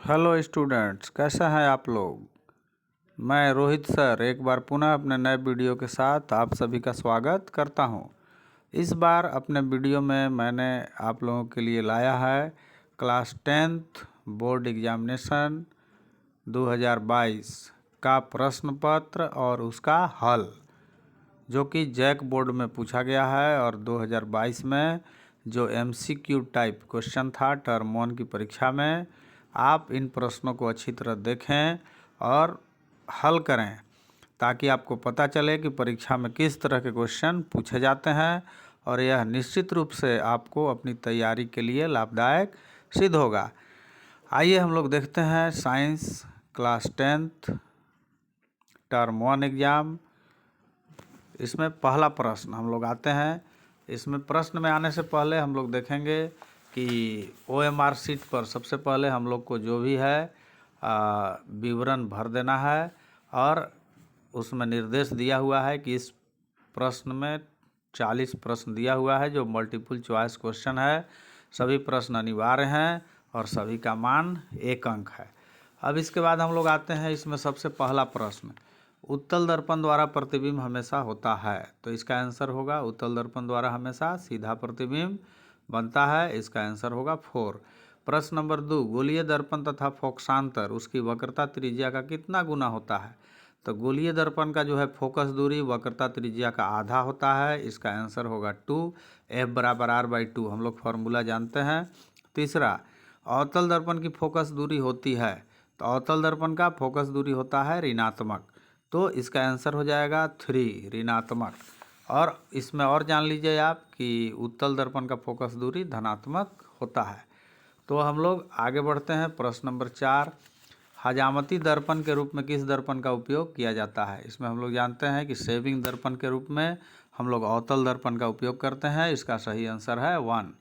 Hello students, कैसे हैं आप लोग। मैं रोहित सर एक बार पुनः अपने नए वीडियो के साथ आप सभी का स्वागत करता हूं। इस बार अपने वीडियो में मैंने आप लोगों के लिए लाया है क्लास 10th बोर्ड एग्जामिनेशन 2022 का प्रश्न पत्र और उसका हल, जो कि जैक बोर्ड में पूछा गया है। और 2022 में जो MCQ टाइप क्वेश्चन था टर्म 1 की परीक्षा में, आप इन प्रश्नों को अच्छी तरह देखें और हल करें, ताकि आपको पता चले कि परीक्षा में किस तरह के क्वेश्चन पूछे जाते हैं, और यह निश्चित रूप से आपको अपनी तैयारी के लिए लाभदायक सिद्ध होगा। आइए हम लोग देखते हैं science class 10th term 1 exam. इसमें पहला प्रश्न हम लोग आते हैं। इसमें प्रश्न में आने से पहले हम लोग देखेंगे कि OMR शीट पर सबसे पहले हम लोग को जो भी है विवरण भर देना है, और उसमें निर्देश दिया हुआ है कि इस प्रश्न में 40 प्रश्न दिया हुआ है जो मल्टीपल चॉइस क्वेश्चन है। सभी प्रश्न अनिवार्य हैं और सभी का मान 1 अंक है। अब इसके बाद हम लोग आते हैं, इसमें सबसे पहला प्रश्न, उत्तल दर्पण द्वारा प्रतिबिंब हमेशा होता है। तो इसका आंसर होगा उत्तल दर्पण द्वारा हमेशा सीधा प्रतिबिंब बनता है। इसका आंसर होगा 4। प्रश्न नंबर 2, गोलीय दर्पण तथा फोकसांतर उसकी वक्रता त्रिज्या का कितना गुना होता है। तो गोलीय दर्पण का जो है फोकस दूरी वक्रता त्रिज्या का आधा होता है। इसका आंसर होगा 2। F बराबर R/2 हम लोग फॉर्मूला जानते हैं। तीसरा, अवतल दर्पण की फोकस दूरी होती है। तो अवतल दर्पण का फोकस दूरी होता है ऋणात्मक। तो इसका आंसर हो जाएगा 3 ऋणात्मक। और इसमें और जान लीजिए आप कि उत्तल दर्पण का फोकस दूरी धनात्मक होता है। तो हम लोग आगे बढ़ते हैं। प्रश्न नंबर 4, हजामती दर्पण के रूप में किस दर्पण का उपयोग किया जाता है। इसमें हम लोग जानते हैं कि शेविंग दर्पण के रूप में हम लोग अवतल दर्पण का उपयोग करते हैं। इसका सही आंसर है 1।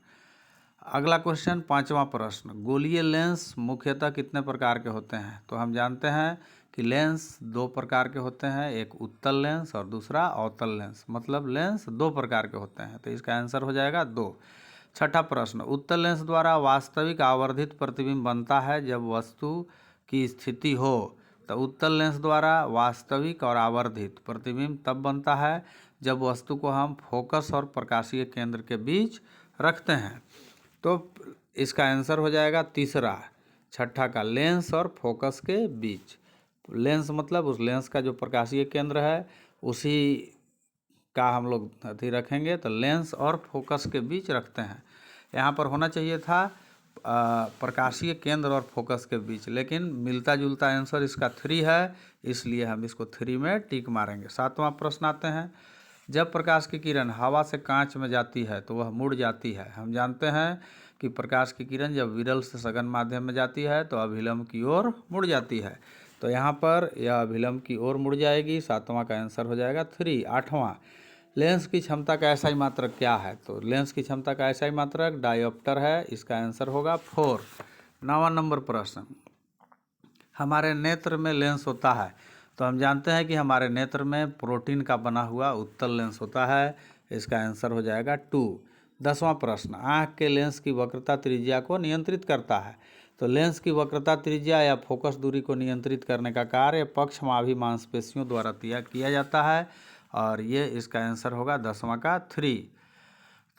अगला क्वेश्चन, 5वां प्रश्न, गोलीय लेंस मुख्यतः कितने प्रकार के होते हैं। तो हम जानते हैं कि लेंस 2 प्रकार के होते हैं, एक उत्तल लेंस और दूसरा अवतल लेंस, मतलब लेंस 2 प्रकार के होते हैं। तो इसका आंसर हो जाएगा 2। छठा प्रश्न, उत्तल लेंस द्वारा वास्तविक आवर्धित प्रतिबिंब बनता है जब वस्तु की स्थिति हो। तो उत्तल लेंस द्वारा वास्तविक और आवर्धित प्रतिबिंब तब बनता है जब वस्तु को हम फोकस और प्रकाशीय केंद्र के बीच रखते हैं। तो इसका आंसर हो जाएगा 3, छठा का, लेंस और फोकस के बीच। लेंस मतलब उस लेंस का जो प्रकाशीय केंद्र है उसी का हम लोग अथी रखेंगे, तो लेंस और फोकस के बीच रखते हैं। यहाँ पर होना चाहिए था प्रकाशीय केंद्र और फोकस के बीच, लेकिन मिलता जुलता आंसर इसका 3 है, इसलिए हम इसको 3 में टिक मारेंगे। 7वां प्रश्न आते हैं, जब प्रकाश की किरण हवा से कांच में जाती है तो वह मुड़ जाती है। हम जानते हैं कि प्रकाश की किरण जब विरल से सघन माध्यम में जाती है तो अभिलंब की ओर मुड़ जाती है। तो यहाँ पर यह अभिलंब की ओर मुड़ जाएगी। 7वां का आंसर हो जाएगा 3। 8वां, लेंस की क्षमता का एसआई मात्रक क्या है। तो लेंस की क्षमता का एसआई मात्रक डायोप्टर है। इसका आंसर होगा 4। 9वां नंबर प्रश्न, हमारे नेत्र में लेंस होता है। तो हम जानते हैं कि हमारे नेत्र में प्रोटीन का बना हुआ उत्तल लेंस होता है। इसका आंसर हो जाएगा 2। 10वां प्रश्न, आँख के लेंस की वक्रता त्रिज्या को नियंत्रित करता है। तो लेंस की वक्रता त्रिज्या या फोकस दूरी को नियंत्रित करने का कार्य पक्षमाभी मांसपेशियों द्वारा किया जाता है, और ये इसका आंसर होगा 10वां का 3।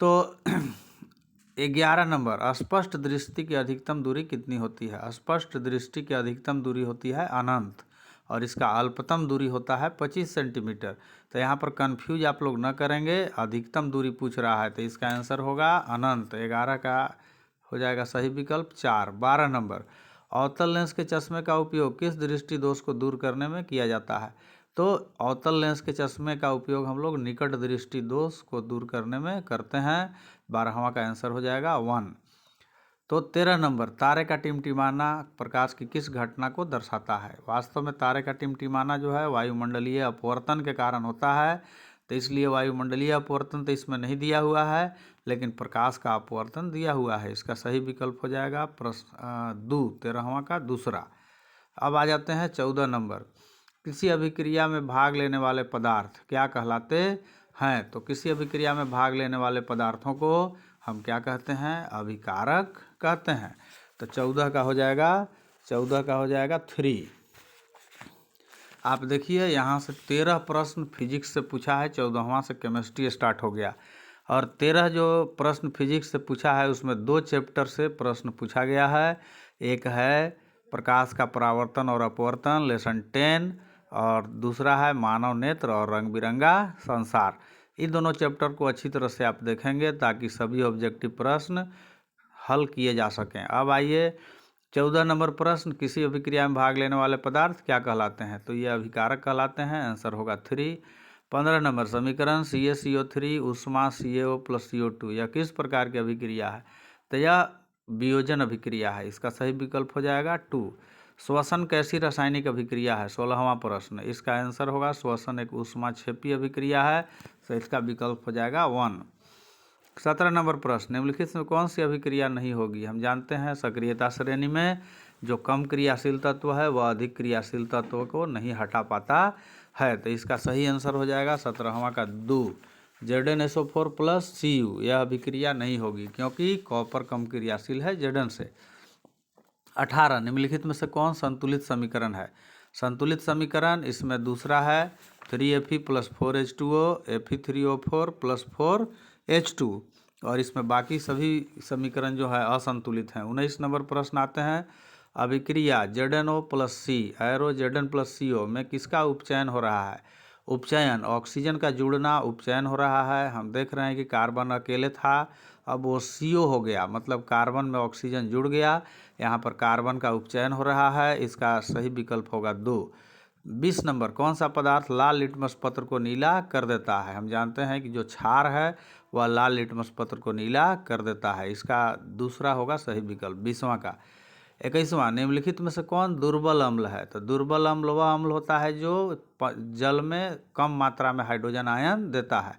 तो 11 नंबर, अस्पष्ट दृष्टि की अधिकतम दूरी कितनी होती है। अस्पष्ट दृष्टि की अधिकतम दूरी होती है अनंत, और इसका अल्पतम दूरी होता है 25 सेंटीमीटर। तो यहाँ पर कंफ्यूज आप लोग न करेंगे, अधिकतम दूरी पूछ रहा है तो इसका आंसर होगा अनंत। 11 का हो जाएगा सही विकल्प 4। 12 नंबर, अवतल लेंस के चश्मे का उपयोग किस दृष्टि दोष को दूर करने में किया जाता है। तो अवतल लेंस के चश्मे का उपयोग हम लोग निकट दृष्टि दोष को दूर करने में करते हैं। 12वां का आंसर हो जाएगा 1। तो 13 नंबर, तारे का टिमटिमाना प्रकाश की किस घटना को दर्शाता है। वास्तव में तारे का टिमटिमाना जो है वायुमंडलीय अपवर्तन के कारण होता है, तो इसलिए वायुमंडलीय अपवर्तन तो इसमें नहीं दिया हुआ है, लेकिन प्रकाश का अपवर्तन दिया हुआ है। इसका सही विकल्प हो जाएगा प्रश्न 2, 13वां का दूसरा। अब आ जाते हैं 14 नंबर, किसी अभिक्रिया में भाग लेने वाले पदार्थ क्या कहलाते हैं। तो किसी अभिक्रिया में भाग लेने वाले पदार्थों को हम क्या कहते हैं, अभिकारक कहते हैं। तो 14 का हो जाएगा 14 का हो जाएगा 3। आप देखिए यहाँ से 13 प्रश्न फिजिक्स से पूछा है, 14वां से केमिस्ट्री स्टार्ट हो गया। और 13 जो प्रश्न फिजिक्स से पूछा है उसमें 2 चैप्टर से प्रश्न पूछा गया है। एक है प्रकाश का परावर्तन और अपवर्तन लेसन 10, और दूसरा है मानव नेत्र और रंग बिरंगा संसार। इन दोनों चैप्टर को अच्छी तरह से आप देखेंगे ताकि सभी ऑब्जेक्टिव प्रश्न हल किए जा सकें। अब आइए 14 नंबर प्रश्न, किसी अभिक्रिया में भाग लेने वाले पदार्थ क्या कहलाते हैं? तो ये अभिकारक कहलाते हैं, आंसर होगा 3। 15 नंबर समीकरण CaCO3 ऊष्मा CaO + CO2 यह किस प्रकार की अभिक्रिया है? तो यह वियोजन अभिक्रिया है, इसका सही विकल्प हो जाएगा 2। श्वसन कैसी रासायनिक अभिक्रिया है? 16वां प्रश्न, इसका आंसर होगा श्वसन एक ऊष्माक्षेपी अभिक्रिया है, तो इसका विकल्प हो जाएगा 1। 17 नंबर प्रश्न, निम्नलिखित में कौन सी अभिक्रिया नहीं होगी? हम जानते हैं सक्रियता श्रेणी में जो कम क्रियाशील तत्व है वह अधिक क्रियाशील तत्व को नहीं हटा पाता है, तो इसका सही आंसर हो जाएगा 17वां का 2। ZnSO4 + Cu यह अभिक्रिया नहीं होगी क्योंकि कॉपर कम क्रियाशील है Zn से। 18 निम्नलिखित में से कौन संतुलित समीकरण है? संतुलित समीकरण इसमें दूसरा है 3Fe + 4H2O Fe3O4 + 4H2, और इसमें बाकी सभी समीकरण जो है असंतुलित हैं। 19 नंबर प्रश्न आते हैं, अभिक्रिया ZnO + C arrow Zn + CO में किसका उपचयन हो रहा है? उपचयन ऑक्सीजन का जुड़ना उपचयन हो रहा है। हम देख रहे हैं कि कार्बन अकेले था, अब वो CO हो गया, मतलब कार्बन में ऑक्सीजन जुड़ गया, यहाँ पर कार्बन का उपचयन हो रहा है, इसका सही विकल्प होगा 2। 20 नंबर, कौन सा पदार्थ लाल लिटमस पत्र को नीला कर देता है? हम जानते हैं कि जो क्षार है वह लाल लिटमस पत्र को नीला कर देता है, इसका दूसरा होगा सही विकल्प 20वां का। 21वां, निम्नलिखित में से कौन दुर्बल अम्ल है? तो दुर्बल अम्ल वह अम्ल होता है जो जल में कम मात्रा में हाइड्रोजन आयन देता है।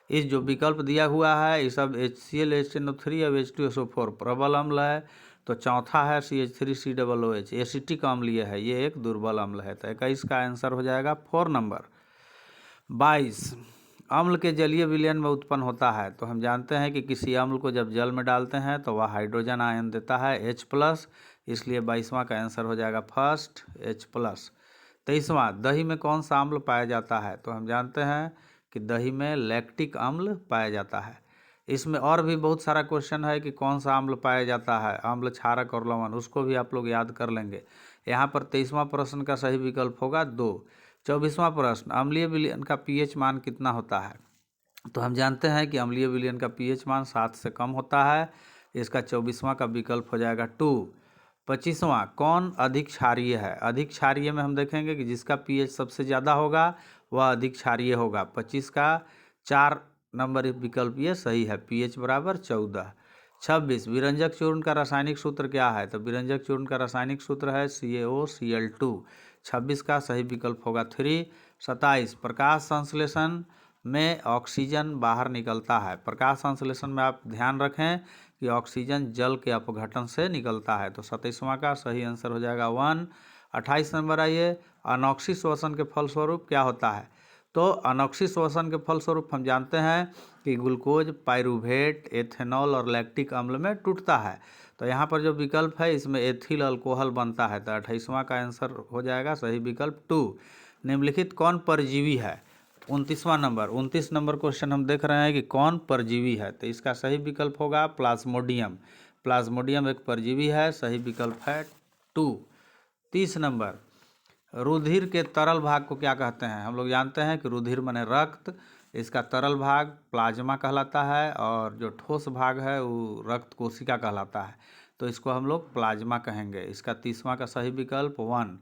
इस जो विकल्प दिया हुआ है ये सब HCl HNO3 और H2SO4 प्रबल अम्ल है, तो चौथा है CH3COOH एसिटिक अम्लीय है, ये एक दुर्बल अम्ल है, तो 21 का आंसर हो जाएगा 4 नंबर। 22, अम्ल के जलीय विलयन में उत्पन्न होता है, तो हम जानते हैं कि किसी अम्ल को जब जल में डालते हैं तो वह हाइड्रोजन आयन देता है H+, इसलिए 22वां का आंसर हो जाएगा फर्स्ट H+। 23वां, दही में कौन सा अम्ल पाया जाता है? तो हम जानते हैं कि दही में लैक्टिक अम्ल पाया जाता है। इसमें और भी बहुत सारा क्वेश्चन है कि कौन सा अम्ल पाया जाता है, अम्ल क्षारक और लवण, उसको भी आप लोग याद कर लेंगे। यहाँ पर 23वां प्रश्न का सही विकल्प होगा 2। 24वां प्रश्न, अम्लीय विलयन का pH मान कितना होता है? तो हम जानते हैं कि अम्लीय विलयन का pH मान 7 से कम होता है, इसका 24वां का विकल्प हो जाएगा 2। 25वां, कौन अधिक क्षारीय है? अधिक क्षारीय में हम देखेंगे कि जिसका pH सबसे ज़्यादा होगा वह अधिक क्षारीय होगा। 25 का 4 नंबर विकल्प ये सही है, pH = 14। 26, विरंजक चूर्ण का रासायनिक सूत्र क्या है? तो विरंजक चूर्ण का रासायनिक सूत्र है CaOCl2, 26 का सही विकल्प होगा 3। 27, प्रकाश संश्लेषण में ऑक्सीजन बाहर निकलता है, प्रकाश संश्लेषण में आप ध्यान रखें कि ऑक्सीजन जल के अपघटन से निकलता है, तो 27वां का सही आंसर हो जाएगा 1। 28 नंबर आइए, अनॉक्सी श्वसन के फलस्वरूप क्या होता है? तो अनॉक्सी श्वसन के फलस्वरूप हम जानते हैं कि ग्लूकोज पायरूवेट एथेनॉल और लैक्टिक अम्ल में टूटता है, तो यहाँ पर जो विकल्प है इसमें एथिल अल्कोहल बनता है, तो 28वां का आंसर हो जाएगा सही विकल्प 2। निम्नलिखित कौन परजीवी है? 29वां नंबर, 29 नंबर क्वेश्चन हम देख रहे हैं कि कौन परजीवी है, तो इसका सही विकल्प होगा प्लाज्मोडियम। प्लाज्मोडियम एक परजीवी है, सही विकल्प है 2। 30 नंबर, रुधिर के तरल भाग को क्या कहते हैं? हम लोग जानते हैं कि रुधिर माने रक्त, इसका तरल भाग प्लाज्मा कहलाता है, और जो ठोस भाग है वो रक्त कोशिका कहलाता है, तो इसको हम लोग प्लाज्मा कहेंगे, इसका 30वां का सही विकल्प 1।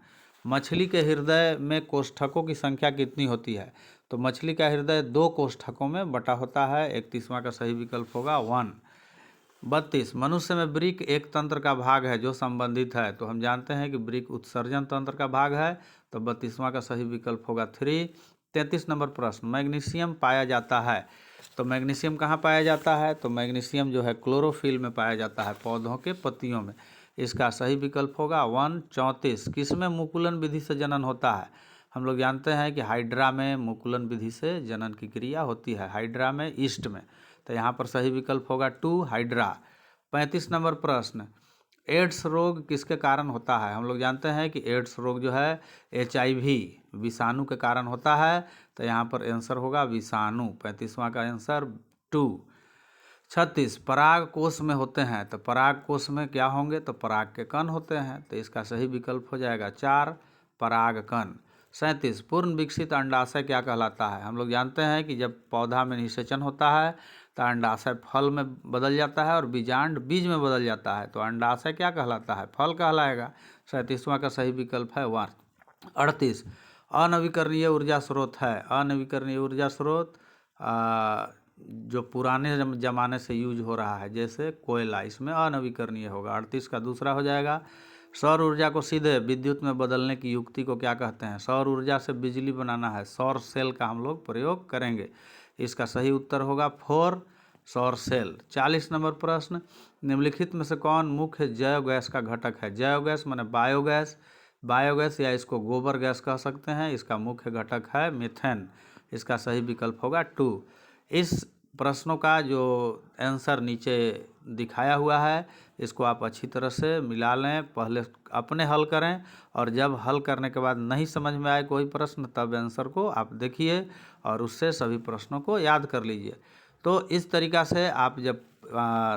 मछली के हृदय में कोष्ठकों की संख्या कितनी होती है? तो मछली का हृदय 2 कोष्ठकों में बटा होता है, 31वां का सही विकल्प होगा 1। 32, मनुष्य में वृक्क एक तंत्र का भाग है जो संबंधित है, तो हम जानते हैं कि वृक्क उत्सर्जन तंत्र का भाग है, तो 32वां का सही विकल्प होगा 3। 33 नंबर प्रश्न, मैग्नीशियम पाया जाता है, तो मैग्नीशियम कहाँ पाया जाता है? तो मैग्नीशियम जो है क्लोरोफिल में पाया जाता है, पौधों के पत्तियों में, इसका सही विकल्प होगा 1। 34, किसमें मुकुलन विधि से जनन होता है? हम लोग जानते हैं कि हाइड्रा में मुकुलन विधि से जनन की क्रिया होती है, हाइड्रा में ईस्ट में, तो यहाँ पर सही विकल्प होगा 2 हाइड्रा। 35 नंबर प्रश्न, एड्स रोग किसके कारण होता है? हम लोग जानते हैं कि एड्स रोग जो है HIV विषाणु के कारण होता है, तो यहाँ पर आंसर होगा विषाणु। 35वां का आंसर 2। 36 पराग कोष में होते हैं, तो पराग कोष में क्या होंगे? तो पराग के कण होते हैं, तो इसका सही विकल्प हो जाएगा 4 पराग कण। 37 पूर्ण विकसित अंडाशय क्या कहलाता है? हम लोग जानते हैं कि जब पौधा में निषेचन होता है तो अंडाशय फल में बदल जाता है और बीजांड बीज में बदल जाता है, तो अंडाशय क्या कहलाता है? फल कहलाएगा। 37वां का सही विकल्प है 1। 38 अनवीकरणीय ऊर्जा स्रोत है। अनवीकरणीय ऊर्जा स्रोत जो पुराने ज़माने से यूज हो रहा है, जैसे कोयला, इसमें अनवीकरणीय होगा। 38 का दूसरा हो जाएगा। सौर ऊर्जा को सीधे विद्युत में बदलने की युक्ति को क्या कहते हैं? सौर ऊर्जा से बिजली बनाना है, सौर सेल का हम लोग प्रयोग करेंगे। इसका सही उत्तर होगा 4 सौर सेल। 40 नंबर प्रश्न, निम्नलिखित में से कौन मुख्य जैव गैस का घटक है? जैव गैस माने बायोगैस, बायोगैस या इसको गोबर गैस कह सकते हैं। इसका मुख्य घटक है मीथेन। इसका सही विकल्प होगा 2। इस प्रश्नों का जो आंसर नीचे दिखाया हुआ है, इसको आप अच्छी तरह से मिला लें, पहले अपने हल करें, और जब हल करने के बाद नहीं समझ में आए कोई प्रश्न, तब आंसर को आप देखिए और उससे सभी प्रश्नों को याद कर लीजिए। तो इस तरीक़ा से आप जब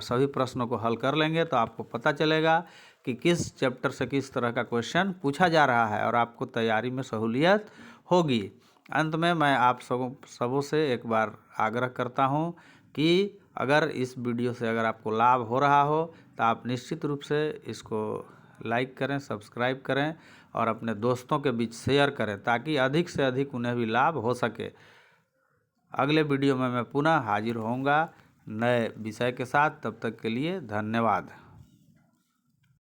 सभी प्रश्नों को हल कर लेंगे तो आपको पता चलेगा कि किस चैप्टर से किस तरह का क्वेश्चन पूछा जा रहा है और आपको तैयारी में सहूलियत होगी। अंत में मैं आप सबों से एक बार आग्रह करता हूं कि अगर इस वीडियो से अगर आपको लाभ हो रहा हो तो आप निश्चित रूप से इसको लाइक करें, सब्सक्राइब करें और अपने दोस्तों के बीच शेयर करें, ताकि अधिक से अधिक उन्हें भी लाभ हो सके। अगले वीडियो में मैं पुनः हाजिर होऊंगा नए विषय के साथ। तब तक के लिए धन्यवाद।